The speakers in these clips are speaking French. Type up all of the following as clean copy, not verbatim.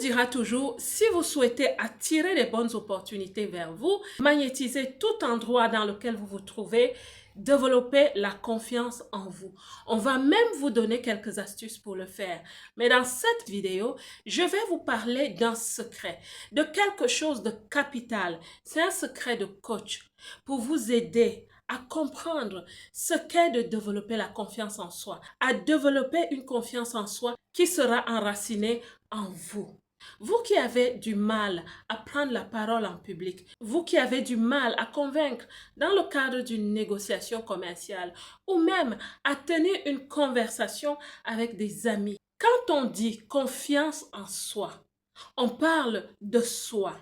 dira toujours, si vous souhaitez attirer les bonnes opportunités vers vous, magnétiser tout endroit dans lequel vous vous trouvez, développer la confiance en vous. On va même vous donner quelques astuces pour le faire. Mais dans cette vidéo, je vais vous parler d'un secret, de quelque chose de capital. C'est un secret de coach pour vous aider à comprendre ce qu'est de développer la confiance en soi, à développer une confiance en soi qui sera enracinée en vous. Vous qui avez du mal à prendre la parole en public, vous qui avez du mal à convaincre dans le cadre d'une négociation commerciale ou même à tenir une conversation avec des amis. Quand on dit confiance en soi, on parle de soi.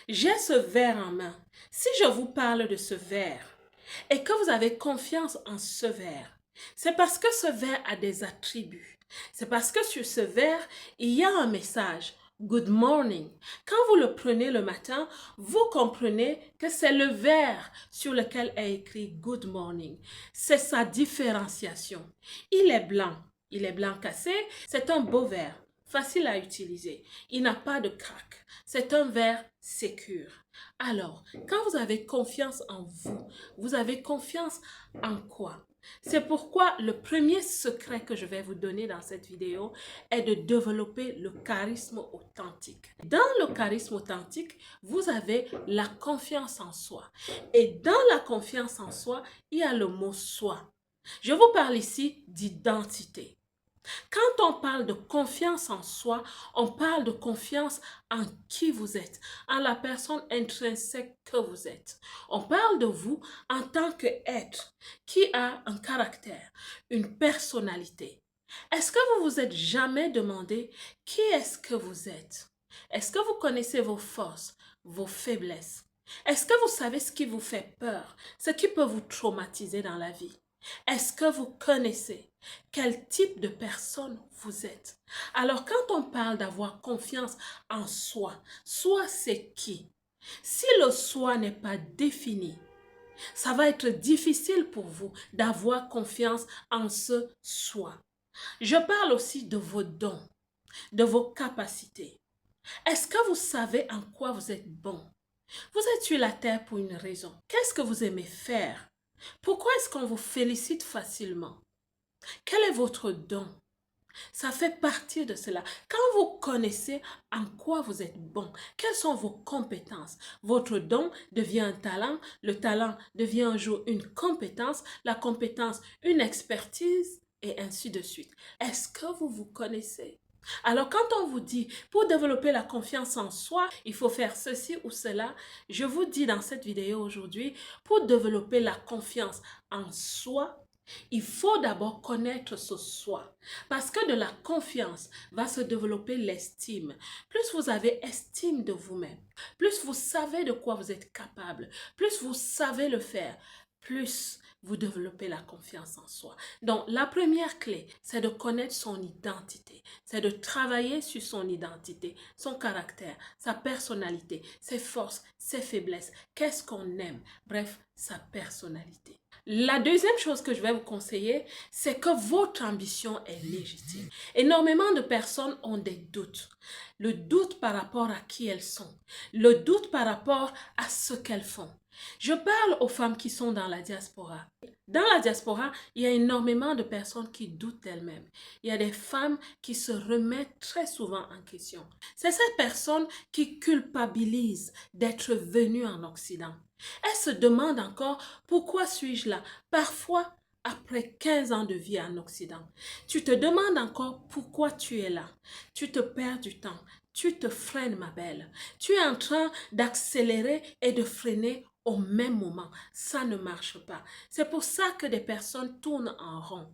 J'ai ce verre en main. Si je vous parle de ce verre et que vous avez confiance en ce verre, c'est parce que ce verre a des attributs. C'est parce que sur ce verre, il y a un message. Good morning. Quand vous le prenez le matin, vous comprenez que c'est le verre sur lequel est écrit Good morning. C'est sa différenciation. Il est blanc. Il est blanc cassé. C'est un beau verre, facile à utiliser. Il n'a pas de craque. C'est un verre sécure. Alors, quand vous avez confiance en vous, vous avez confiance en quoi? C'est pourquoi le premier secret que je vais vous donner dans cette vidéo est de développer le charisme authentique. Dans le charisme authentique, vous avez la confiance en soi. Et dans la confiance en soi, il y a le mot soi. Je vous parle ici d'identité. Quand on parle de confiance en soi, on parle de confiance en qui vous êtes, en la personne intrinsèque que vous êtes. On parle de vous en tant qu'être qui a un caractère, une personnalité. Est-ce que vous vous êtes jamais demandé qui est-ce que vous êtes? Est-ce que vous connaissez vos forces, vos faiblesses? Est-ce que vous savez ce qui vous fait peur, ce qui peut vous traumatiser dans la vie? Est-ce que vous connaissez quel type de personne vous êtes? Alors, quand on parle d'avoir confiance en soi, soi c'est qui? Si le soi n'est pas défini, ça va être difficile pour vous d'avoir confiance en ce soi. Je parle aussi de vos dons, de vos capacités. Est-ce que vous savez en quoi vous êtes bon? Vous êtes sur la terre pour une raison. Qu'est-ce que vous aimez faire? Pourquoi est-ce qu'on vous félicite facilement? Quel est votre don? Ça fait partie de cela. Quand vous connaissez en quoi vous êtes bon, quelles sont vos compétences, votre don devient un talent, le talent devient un jour une compétence, la compétence une expertise et ainsi de suite. Est-ce que vous vous connaissez? Alors quand on vous dit pour développer la confiance en soi, il faut faire ceci ou cela, je vous dis dans cette vidéo aujourd'hui, pour développer la confiance en soi, il faut d'abord connaître ce soi. Parce que de la confiance va se développer l'estime. Plus vous avez estime de vous-même, plus vous savez de quoi vous êtes capable, plus vous savez le faire, plus vous développez la confiance en soi. Donc, la première clé, c'est de connaître son identité. C'est de travailler sur son identité, son caractère, sa personnalité, ses forces, ses faiblesses. Qu'est-ce qu'on aime? Bref, sa personnalité. La deuxième chose que je vais vous conseiller, c'est que votre ambition est légitime. Énormément de personnes ont des doutes. Le doute par rapport à qui elles sont. Le doute par rapport à ce qu'elles font. Je parle aux femmes qui sont dans la diaspora. Dans la diaspora, il y a énormément de personnes qui doutent d'elles-mêmes. Il y a des femmes qui se remettent très souvent en question. C'est ces personnes qui culpabilisent d'être venues en Occident. Elles se demandent encore pourquoi suis-je là? Parfois, après 15 ans de vie en Occident, tu te demandes encore pourquoi tu es là. Tu te perds du temps. Tu te freines, ma belle. Tu es en train d'accélérer et de freiner au même moment. Ça ne marche pas. C'est pour ça que des personnes tournent en rond.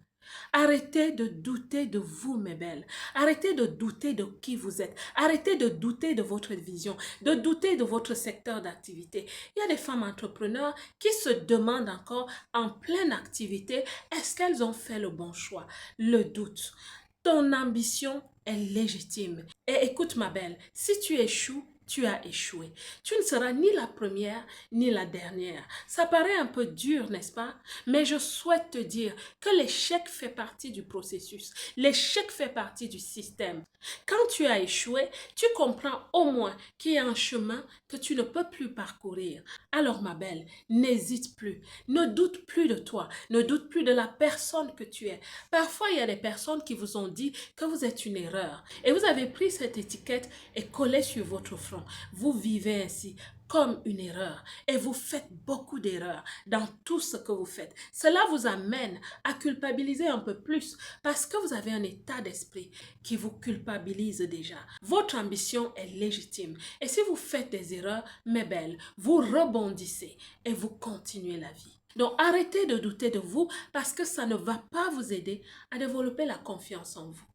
Arrêtez de douter de vous, mes belles. Arrêtez de douter de qui vous êtes. Arrêtez de douter de votre vision, de douter de votre secteur d'activité. Il y a des femmes entrepreneurs qui se demandent encore en pleine activité, est-ce qu'elles ont fait le bon choix? Le doute. Ton ambition est légitime. Et écoute, ma belle, si tu échoues, tu as échoué. Tu ne seras ni la première ni la dernière. Ça paraît un peu dur, n'est-ce pas? Mais je souhaite te dire que l'échec fait partie du processus. L'échec fait partie du système. Quand tu as échoué, tu comprends au moins qu'il y a un chemin que tu ne peux plus parcourir. Alors ma belle, n'hésite plus. Ne doute plus de toi. Ne doute plus de la personne que tu es. Parfois, il y a des personnes qui vous ont dit que vous êtes une erreur. Et vous avez pris cette étiquette et collé sur votre front. Vous vivez ainsi comme une erreur et vous faites beaucoup d'erreurs dans tout ce que vous faites. Cela vous amène à culpabiliser un peu plus parce que vous avez un état d'esprit qui vous culpabilise déjà. Votre ambition est légitime et si vous faites des erreurs, mes belles, vous rebondissez et vous continuez la vie. Donc arrêtez de douter de vous parce que ça ne va pas vous aider à développer la confiance en vous.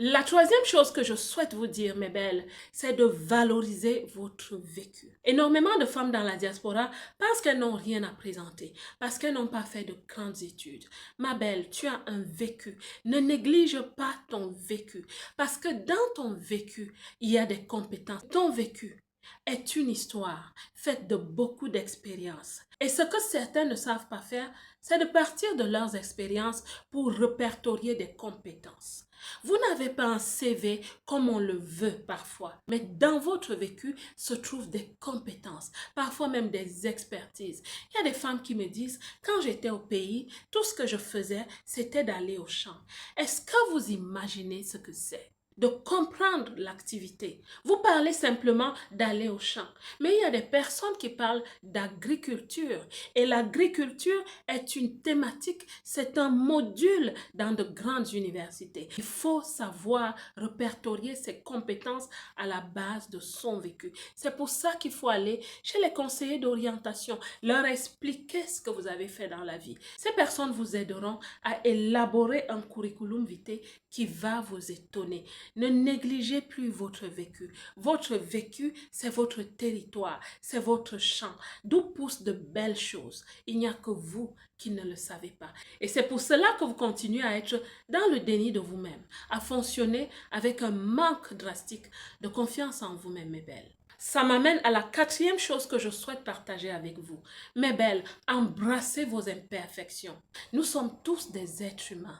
La troisième chose que je souhaite vous dire, mes belles, c'est de valoriser votre vécu. Énormément de femmes dans la diaspora pensent qu'elles n'ont rien à présenter, parce qu'elles n'ont pas fait de grandes études. Ma belle, tu as un vécu. Ne néglige pas ton vécu, parce que dans ton vécu, il y a des compétences. Ton vécu est une histoire faite de beaucoup d'expériences. Et ce que certains ne savent pas faire, c'est de partir de leurs expériences pour répertorier des compétences. Vous n'avez pas un CV comme on le veut parfois, mais dans votre vécu se trouvent des compétences, parfois même des expertises. Il y a des femmes qui me disent, quand j'étais au pays, tout ce que je faisais, c'était d'aller au champ. Est-ce que vous imaginez ce que c'est? De comprendre l'activité. Vous parlez simplement d'aller au champ. Mais il y a des personnes qui parlent d'agriculture. Et l'agriculture est une thématique, c'est un module dans de grandes universités. Il faut savoir répertorier ses compétences à la base de son vécu. C'est pour ça qu'il faut aller chez les conseillers d'orientation, leur expliquer ce que vous avez fait dans la vie. Ces personnes vous aideront à élaborer un curriculum vitae qui va vous étonner. Ne négligez plus votre vécu. Votre vécu, c'est votre territoire, c'est votre champ, d'où poussent de belles choses. Il n'y a que vous qui ne le savez pas. Et c'est pour cela que vous continuez à être dans le déni de vous-même, à fonctionner avec un manque drastique de confiance en vous-même, mes belles. Ça m'amène à la quatrième chose que je souhaite partager avec vous. Mes belles, embrassez vos imperfections. Nous sommes tous des êtres humains.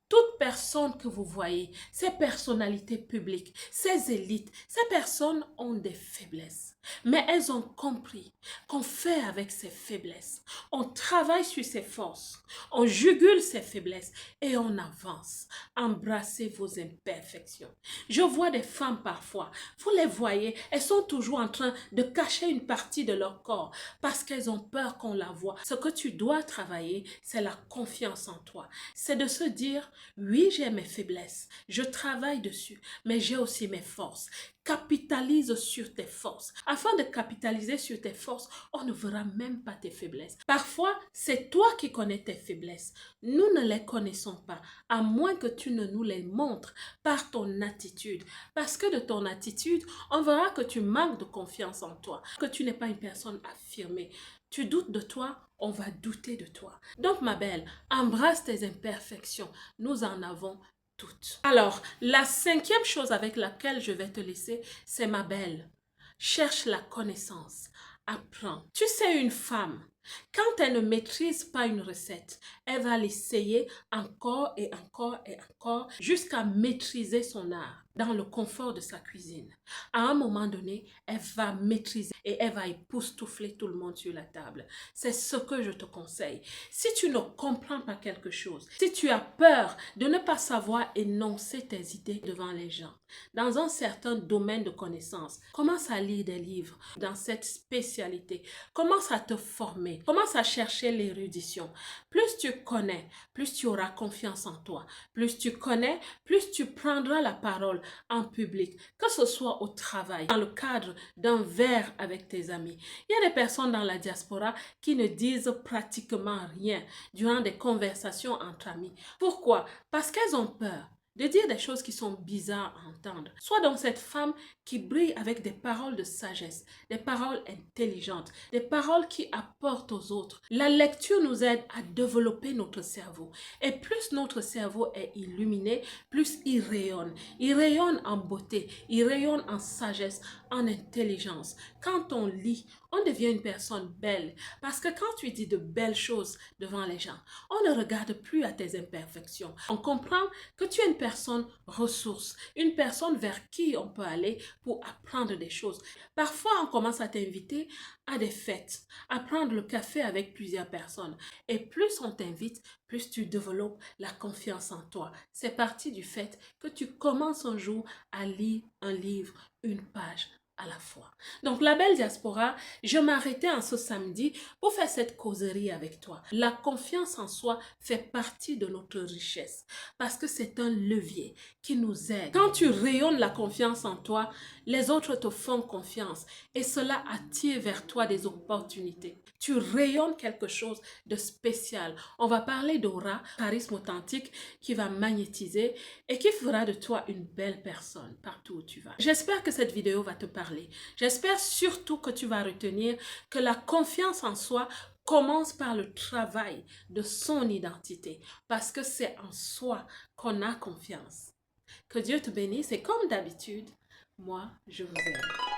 Toute personne que vous voyez, ces personnalités publiques, ces élites, ces personnes ont des faiblesses. Mais elles ont compris qu'on fait avec ces faiblesses. On travaille sur ses forces, on jugule ses faiblesses et on avance. Embrassez vos imperfections. Je vois des femmes parfois, vous les voyez, elles sont toujours en train de cacher une partie de leur corps parce qu'elles ont peur qu'on la voie. Ce que tu dois travailler, c'est la confiance en toi. C'est de se dire, oui, j'ai mes faiblesses, je travaille dessus, mais j'ai aussi mes forces. Capitalise sur tes forces. Afin de capitaliser sur tes forces, on ne verra même pas tes faiblesses. Parfois, c'est toi qui connais tes faiblesses. Nous ne les connaissons pas, à moins que tu ne nous les montres par ton attitude. Parce que de ton attitude, on verra que tu manques de confiance en toi, que tu n'es pas une personne affirmée. Tu doutes de toi, on va douter de toi. Donc ma belle, embrasse tes imperfections. Nous en avons toutes. Alors, la cinquième chose avec laquelle je vais te laisser, c'est ma belle. Cherche la connaissance. Apprends. Tu sais, une femme, quand elle ne maîtrise pas une recette, elle va l'essayer encore et encore et encore jusqu'à maîtriser son art dans le confort de sa cuisine. À un moment donné, elle va maîtriser et elle va époustoufler tout le monde sur la table. C'est ce que je te conseille. Si tu ne comprends pas quelque chose, si tu as peur de ne pas savoir énoncer tes idées devant les gens, dans un certain domaine de connaissances, commence à lire des livres dans cette spécialité. Commence à te former. Commence à chercher l'érudition. Plus tu connais, plus tu auras confiance en toi. Plus tu connais, plus tu prendras la parole en public, que ce soit au travail, dans le cadre d'un verre avec tes amis. Il y a des personnes dans la diaspora qui ne disent pratiquement rien durant des conversations entre amis. Pourquoi? Parce qu'elles ont peur de dire des choses qui sont bizarres à entendre. Sois donc cette femme qui brille avec des paroles de sagesse, des paroles intelligentes, des paroles qui apportent aux autres. La lecture nous aide à développer notre cerveau. Et plus notre cerveau est illuminé, plus il rayonne. Il rayonne en beauté, il rayonne en sagesse, en intelligence. Quand on lit, on devient une personne belle. Parce que quand tu dis de belles choses devant les gens, on ne regarde plus à tes imperfections. On comprend que tu es une personne ressource, une personne vers qui on peut aller pour apprendre des choses. Parfois, on commence à t'inviter à des fêtes, à prendre le café avec plusieurs personnes. Et plus on t'invite, plus tu développes la confiance en toi. C'est parti du fait que tu commences un jour à lire un livre, une page à la fois. Donc, la belle diaspora, je m'arrêtais en ce samedi pour faire cette causerie avec toi. La confiance en soi fait partie de notre richesse parce que c'est un levier qui nous aide. Quand tu rayonnes la confiance en toi, les autres te font confiance et cela attire vers toi des opportunités. Tu rayonnes quelque chose de spécial. On va parler d'aura, charisme authentique qui va magnétiser et qui fera de toi une belle personne partout où tu vas. J'espère que cette vidéo va te parler. J'espère surtout que tu vas retenir que la confiance en soi commence par le travail de son identité parce que c'est en soi qu'on a confiance. Que Dieu te bénisse et comme d'habitude, moi, je vous aime.